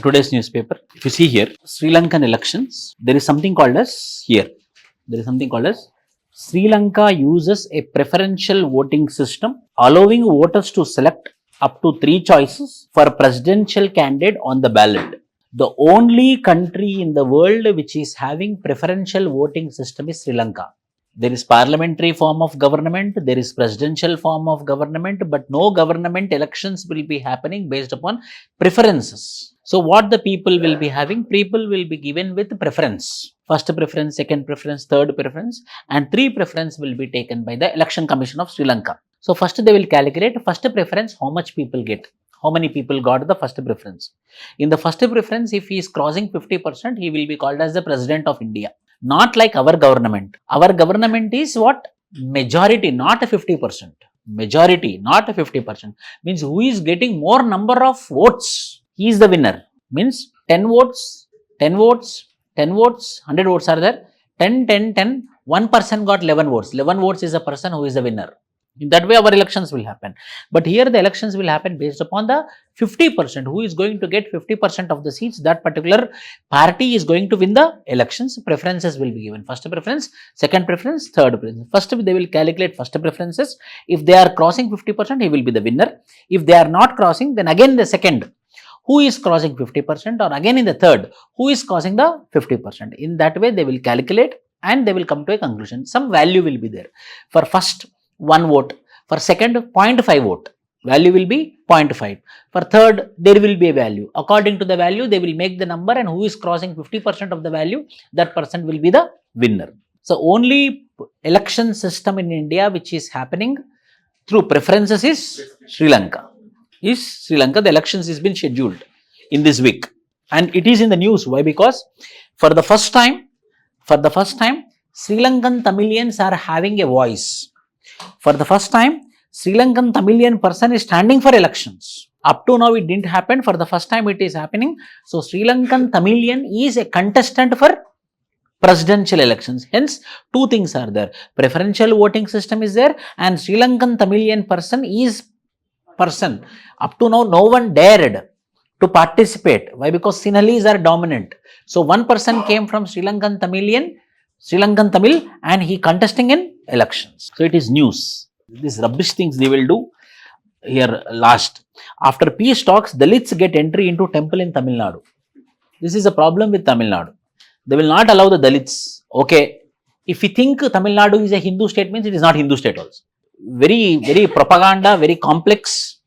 today's newspaper. If you see here, Sri Lankan elections, there is something called as Sri Lanka uses a preferential voting system allowing voters to select up to 3 choices for a presidential candidate on the ballot. The only country in the world which is having preferential voting system is Sri Lanka. There is parliamentary form of government, there is presidential form of government, but no government elections will be happening based upon preferences. So what the people will be having? People will be given with preference. First preference, second preference, third preference, and 3 preference will be taken by the Election Commission of Sri Lanka. So first they will calculate first preference, how much people get. How many people got the first preference? In the first preference, if he is crossing 50%, he will be called as the President of India. Not like our government. Our government is what? Majority, not a 50%. Majority, not a 50%. Means who is getting more number of votes, he is the winner. Means 10 votes, 10 votes, 10 votes, 100 votes are there. 10, 10, 10. One person got 11 votes. 11 votes is a person who is the winner. In that way, our elections will happen. But here the elections will happen based upon the 50%. Who is going to get 50% of the seats? That particular party is going to win the elections. Preferences will be given. First preference, second preference, third preference. First, they will calculate first preferences. If they are crossing 50%, he will be the winner. If they are not crossing, then again the second. Who is crossing 50%? Or again in the third, who is crossing the 50%? In that way, they will calculate and they will come to a conclusion. Some value will be there. For first, 1 vote. For second, 0.5 vote. Value will be 0.5. For third, there will be a value. According to the value, they will make the number, and who is crossing 50% of the value, that person will be the winner. So, only election system in India which is happening through preferences is Sri Lanka. The elections is been scheduled in this week. And it is in the news. Why? Because for the first time, Sri Lankan Tamilians are having a voice. For the first time, Sri Lankan Tamilian person is standing for elections. Up to now, it didn't happen. For the first time, it is happening. So, Sri Lankan Tamilian is a contestant for presidential elections. Hence, 2 things are there. Preferential voting system is there, and Sri Lankan Tamilian person is person. Up to now, no one dared to participate. Why? Because Sinhalese are dominant. So, one person came from Sri Lankan Tamil, and he contesting in elections. So, it is news. These rubbish things they will do here last. After peace talks, Dalits get entry into temple in Tamil Nadu. This is a problem with Tamil Nadu. They will not allow the Dalits. Okay, if you think Tamil Nadu is a Hindu state, means it is not Hindu state also. Very propaganda, very complex,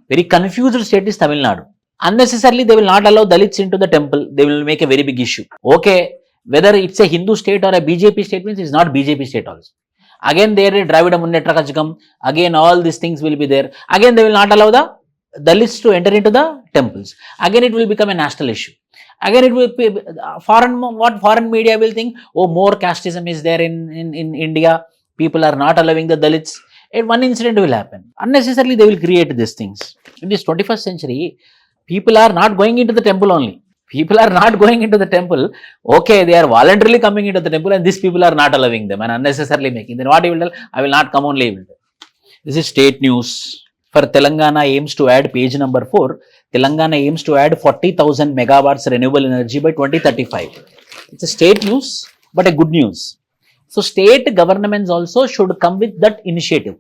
very confused state is Tamil Nadu. Unnecessarily, they will not allow Dalits into the temple. They will make a very big issue. Okay, whether it's a Hindu state or a BJP state, means it's not BJP state also. Again, there is Dravida Munnetra Kazhagam. Again, all these things will be there. Again, they will not allow the Dalits to enter into the temples. Again, it will become a national issue. Again, it will be foreign media will think, oh, more casteism is there in India. People are not allowing the Dalits. And one incident will happen. Unnecessarily, they will create these things. In this 21st century, people are not going into the temple only. People are not going into the temple. Okay, they are voluntarily coming into the temple, and these people are not allowing them and unnecessarily making. Then what he will tell? I will not come only. This is state news. For Telangana aims to add, page number 4, Telangana aims to add 40,000 megawatts renewable energy by 2035. It's a state news, but a good news. So, state governments also should come with that initiative.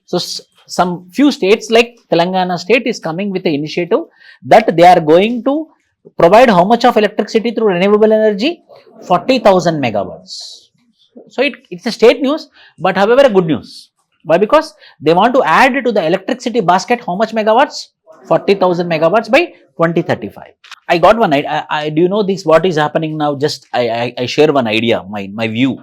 So, some few states like Telangana state is coming with the initiative that they are going to provide how much of electricity through renewable energy? 40,000 megawatts. So, it's a state news, but however a good news. Why? Because they want to add to the electricity basket how much megawatts? 40,000 megawatts by 2035. I got one idea. Do you know this? What is happening now? Just I share one idea, my view.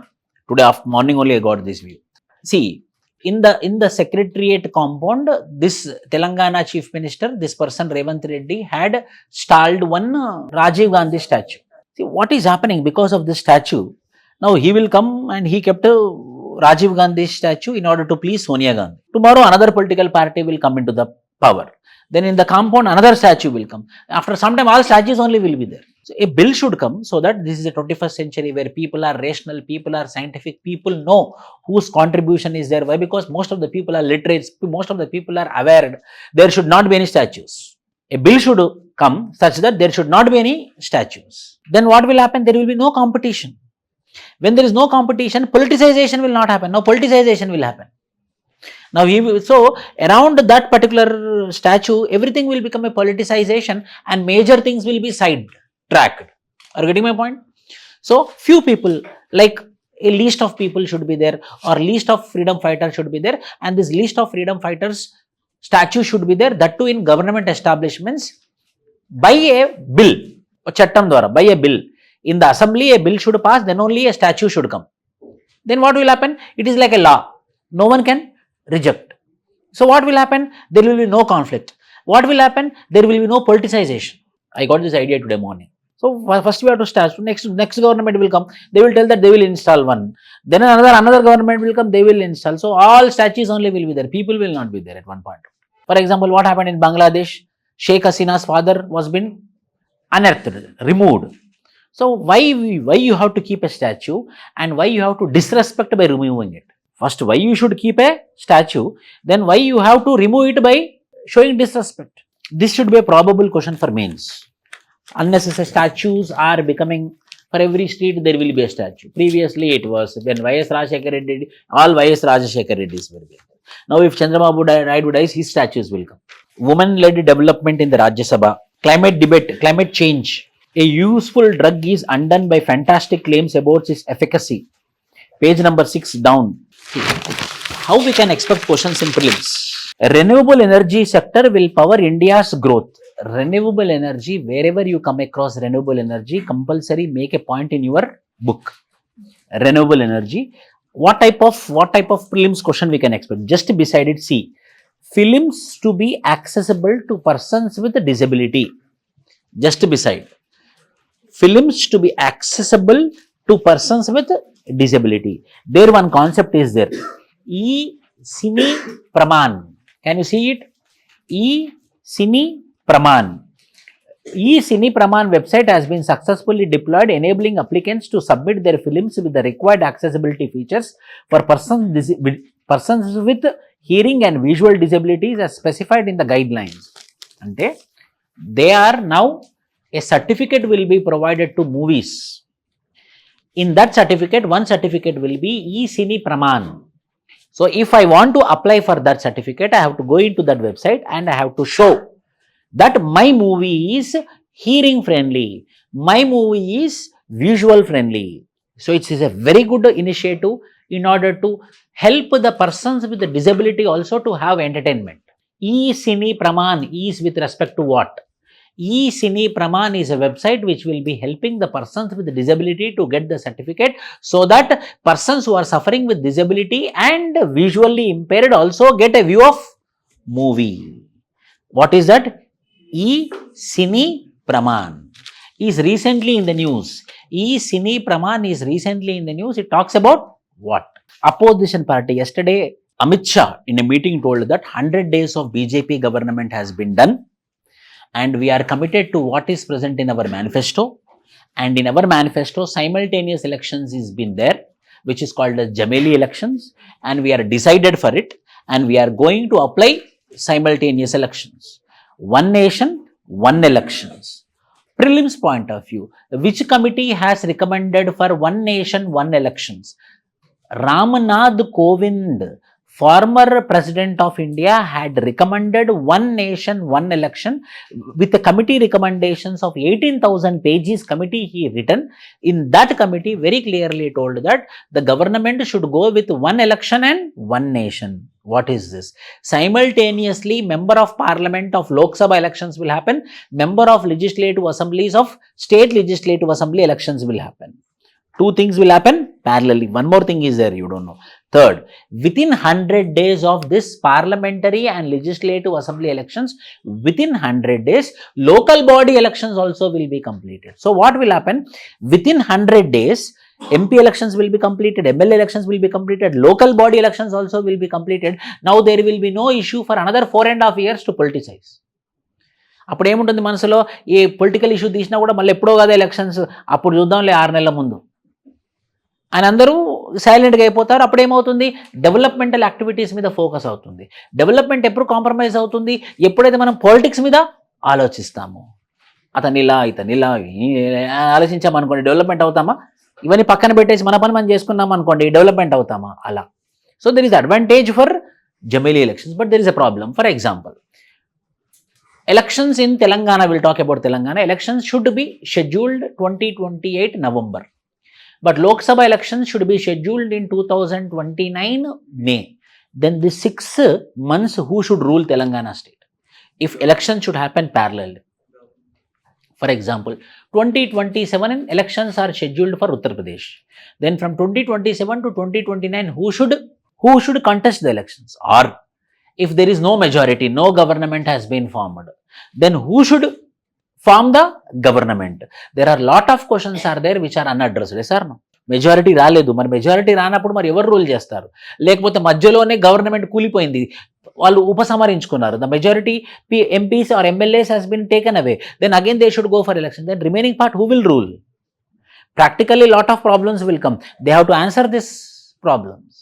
Today after morning only I got this view. See, in the Secretariat compound, this Telangana Chief Minister, this person Revanth Reddy had stalled one Rajiv Gandhi statue. See what is happening because of this statue. Now he will come and he kept a Rajiv Gandhi statue in order to please Sonia Gandhi. Tomorrow another political party will come into the power. Then in the compound another statue will come. After some time all statues only will be there. So a bill should come so that this is the 21st century where people are rational, people are scientific, people know whose contribution is there. Why? Because most of the people are literate, most of the people are aware there should not be any statues. A bill should come such that there should not be any statues. Then what will happen? There will be no competition. When there is no competition, politicization will not happen. Now politicization will happen. Now, so around that particular statue, everything will become a politicization and major things will be side-tracked. Are you getting my point? So, few people, like a list of people should be there, or list of freedom fighters should be there, and this list of freedom fighters statue should be there, that too in government establishments by a bill, chattam dwara, by a bill. In the assembly, a bill should pass, then only a statue should come. Then what will happen? It is like a law. No one can reject. So what will happen? There will be no conflict. What will happen? There will be no politicization. I got this idea today morning. So first we have to start. Next government will come. They will tell that they will install one. Then another government will come. They will install. So all statues only will be there. People will not be there at one point. For example, what happened in Bangladesh? Sheikh Hasina's father was been unearthed, removed. So why you have to keep a statue, and why you have to disrespect by removing it? First, why you should keep a statue, then why you have to remove it by showing disrespect? This should be a probable question for mains. Unnecessary statues are becoming, for every street there will be a statue. Previously it was, when Y.S. Rajshekar Reddy, all Y.S. Rajshekar Reddys were there. Now if Chandrababu Naidu dies, his statues will come. Women-led development in the Rajya Sabha. Climate debate, climate change. A useful drug is undone by fantastic claims about its efficacy. Page number 6 down. How we can expect questions in prelims? Renewable energy sector will power India's growth. Renewable energy, wherever you come across renewable energy, compulsory make a point in your book. Renewable energy. What type of prelims question we can expect? Just beside it, see. Films to be accessible to persons with disability. Just beside. Films to be accessible to persons with disability. There one concept is there. E-Cine Praman. Can you see it? E-Cine Praman. E-Cine Praman website has been successfully deployed, enabling applicants to submit their films with the required accessibility features for persons with hearing and visual disabilities as specified in the guidelines. Ante, they are now, a certificate will be provided to movies. In that certificate, one certificate will be E-Cine Praman. So, if I want to apply for that certificate, I have to go into that website and I have to show that my movie is hearing friendly, my movie is visual friendly. So, it is a very good initiative in order to help the persons with the disability also to have entertainment. E-Cine Praman is with respect to what? E-Cine Praman is a website which will be helping the persons with the disability to get the certificate, so that persons who are suffering with disability and visually impaired also get a view of movie. What is that? E-Cine Praman is recently in the news. E-Cine Praman is recently in the news. It talks about what? Opposition party. Yesterday, Amit Shah in a meeting told that 100 days of BJP government has been done, and we are committed to what is present in our manifesto. And in our manifesto, simultaneous elections is been there, which is called as Jameli elections, and we are decided for it, and we are going to apply simultaneous elections. One nation, one elections. Prelims point of view, which committee has recommended for one nation, one elections? Ramnath Kovind, former President of India, had recommended one nation, one election with the committee recommendations of 18,000 pages committee he written. In that committee very clearly told that the government should go with one election and one nation. What is this? Simultaneously, member of parliament of Lok Sabha elections will happen, member of legislative assemblies of state legislative assembly elections will happen. Two things will happen parallelly. One more thing is there, you don't know. Third, within 100 days of this parliamentary and legislative assembly elections, within 100 days, local body elections also will be completed. So, what will happen? Within 100 days, MP elections will be completed, MLA elections will be completed, local body elections also will be completed. Now, there will be no issue for another 4.5 years to politicize. అప్పుడు ఏముంటుంది మనసులో, ఏ political issue తీసినా కూడా మళ్ళీ ఎప్పుడో కదా elections, అప్పుడు చూద్దాంలే 6 నెలల ముందు అని అందరూ సైలెంట్గా అయిపోతారు. అప్పుడు ఏమవుతుంది? డెవలప్మెంటల్ యాక్టివిటీస్ మీద ఫోకస్ అవుతుంది. డెవలప్మెంట్ ఎప్పుడు కాంప్రమైజ్ అవుతుంది? ఎప్పుడైతే మనం పాలిటిక్స్ మీద ఆలోచిస్తాము. అతను ఇలా ఆలోచించామనుకోండి డెవలప్మెంట్ అవుతామా? ఇవన్నీ పక్కన పెట్టేసి మన పని మనం చేసుకున్నాం అనుకోండి డెవలప్మెంట్ అవుతామా? అలా. So there is advantage for జమిలీ elections, but there is a problem. For example, elections in Telangana, we'll talk about Telangana. Elections should be scheduled 2028 November. But Lok Sabha elections should be scheduled in 2029 May. Then the 6 months, who should rule Telangana state? If elections should happen parallel. For example, 2027 elections are scheduled for Uttar Pradesh. Then from 2027 to 2029, who should contest the elections? Or if there is no majority, no government has been formed, then who should form the government? There are lot of questions are there which are unaddressed. Yes or no? Majority రాలేదు, మరి majority రానప్పుడు మరి ఎవరు rule చేస్తారు? లేకపోతే మధ్యలోనే government కూలిపోయింది, వాళ్ళు ఉపసంహరించుకున్నారు, the majority MPs or MLAs has been taken away, then again they should go for election. Then remaining part who will rule? Practically lot of problems will come. They have to answer these problems.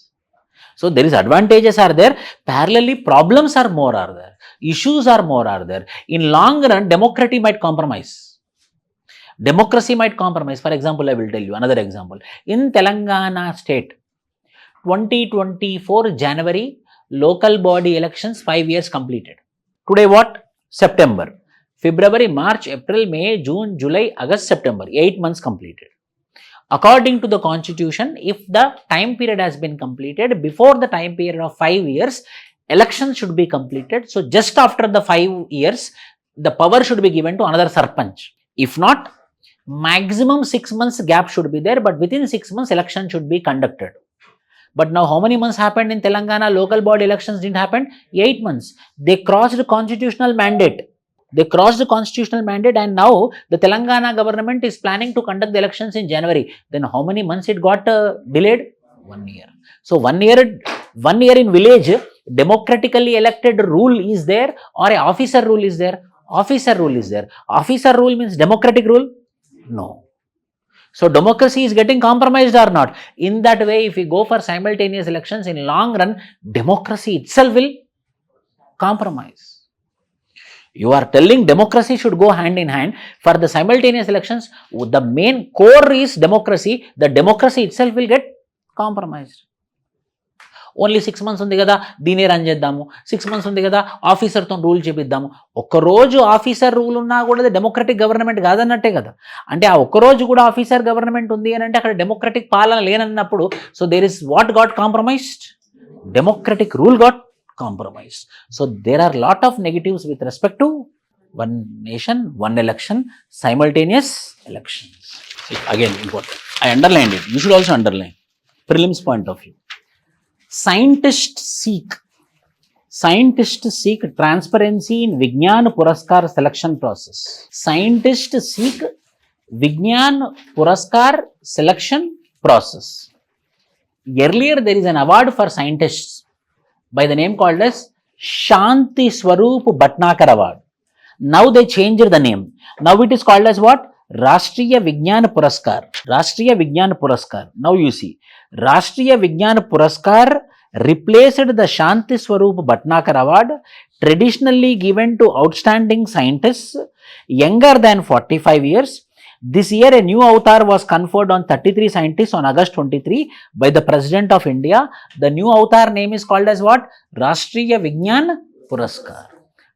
So there is advantages are there, parallelly problems are more are there, issues are more are there. In long run, democracy might compromise. For example, I will tell you another example. In Telangana state, 2024 January, local body elections 5 years completed. Today what? September. February, March, April, May, June, July, August, September. 8 months completed. According to the constitution, if the time period has been completed before the time period of 5 years, elections should be completed. So just after the 5 years, the power should be given to another sarpanch. If not, maximum 6 months gap should be there, but within 6 months election should be conducted. But now how many months happened in Telangana? Local body elections didn't happen. 8 months. They crossed the constitutional mandate. And now the Telangana government is planning to conduct the elections in January. Then how many months it got delayed? 1 year. So 1 year in village, democratically elected rule is there or a officer rule is there? Officer rule means democratic rule? No. So democracy is getting compromised or not? In that way, if we go for simultaneous elections, in long run, democracy itself will compromise. You are telling democracy should go hand in hand. For the simultaneous elections, the main core is democracy. The democracy itself will get compromised. Only 6 months ఉంది కదా, దీనే run చేద్దాము, 6 months ఉంది కదా, ఆఫీసర్తో rule చేపిద్దాము. ఒక్కరోజు officer rule ఉన్నా కూడా democratic government కాదన్నట్టే కదా. అంటే ఆ ఒక్కరోజు కూడా ఆఫీసర్ గవర్నమెంట్ ఉంది అని అంటే అక్కడ డెమోక్రటిక్ పాలన లేనన్నప్పుడు, so there is what got compromised? Democratic rule got compromised. So there are lot of negatives with respect to one nation, one election, simultaneous elections. See, again important. I underlined it. You should also underline. Prelims point of view. Scientists seek transparency in Vigyan Puraskar selection process. Scientists seek Vigyan Puraskar selection process. Earlier there is an award for scientists by the name called as Shanti Swaroop Bhatnagar Award. Now they changed the name. Now it is called as what? Rashtriya Vigyan Puraskar. Now you see, Rashtriya Vigyan Puraskar replaced the Shanti Swaroop Bhatnagar Award, traditionally given to outstanding scientists younger than 45 years. This year, a new avatar was conferred on 33 scientists on August 23 by the President of India. The new avatar name is called as what? Rashtriya Vigyan Puraskar.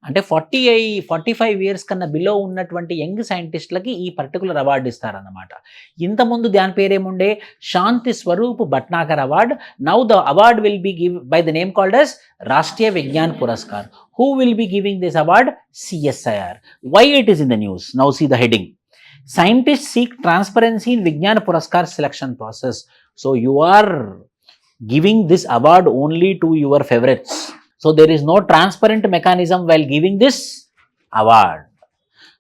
అంటే 45 years కన్నా below ఉన్నటువంటి young సైంటిస్టులకి ఈ particular award ఇస్తారన్నమాట. ఇంతకుముందు దాని పేరేముండే? Shanti Swarup Bhatnagar award. Now the award will be give by the name called as Rashtriya Vigyan Puraskar. Who will be giving this award? CSIR. Why it is in the news? Now see the heading. Scientists seek transparency in Vigyan Puraskar selection process. So you are giving this award only to your favorites. So there is no transparent mechanism while giving this award.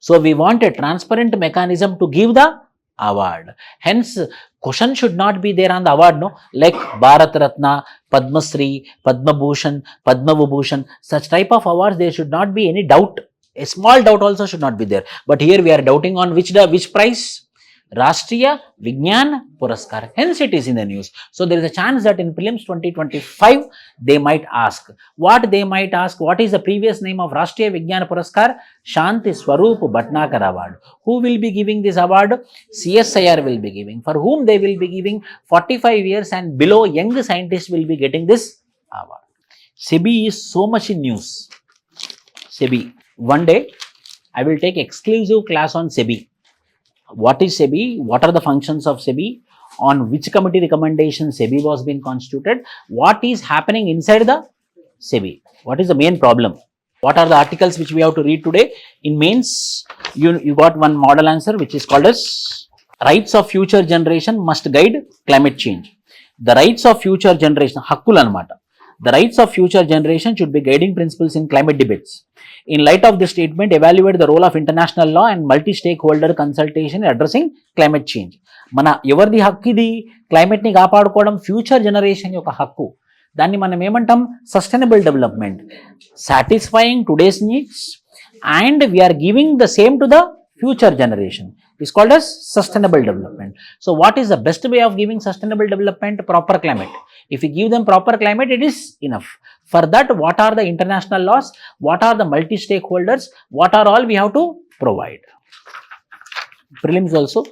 So we want a transparent mechanism to give the award. Hence, question should not be there on the award, no? Like Bharat Ratna, Padma Shri, Padma Bhushan, Padma Vibhushan, such type of awards, there should not be any doubt. A small doubt also should not be there. But here we are doubting on which prize? Rashtriya Vigyan Puraskar. Hence it is in the news. So there is a chance that in prelims 2025, they might ask. What they might ask, what is the previous name of Rashtriya Vigyan Puraskar? Shanti Swarup Bhatnagar Award. Who will be giving this award? CSIR will be giving. For whom they will be giving? 45 years and below young scientists will be getting this award. SEBI is so much in news. SEBI. One day, I will take exclusive class on SEBI. What is SEBI? What are the functions of SEBI? On which committee recommendation SEBI was being constituted? What is happening inside the SEBI? What is the main problem? What are the articles which we have to read today? In mains, you got one model answer which is called as rights of future generation must guide climate change. The rights of future generation, hakkulu anamata. The rights of future generation should be guiding principles in climate debates. In light of this statement, evaluate the role of international law and multi-stakeholder consultation in addressing climate change. మన ఎవరిది హక్కు ఇది? Climate ని కాపాడుకోవడం future generation యొక్క హక్కు. దాన్ని మనం ఏమంటాం? Sustainable development. Satisfying today's needs and we are giving the same to the future generation is called as sustainable development. So what is the best way of giving sustainable development? Proper climate. If we give them proper climate, it is enough. For that, what are the international laws? What are the multi-stakeholders? What are all we have to provide? Prelims also,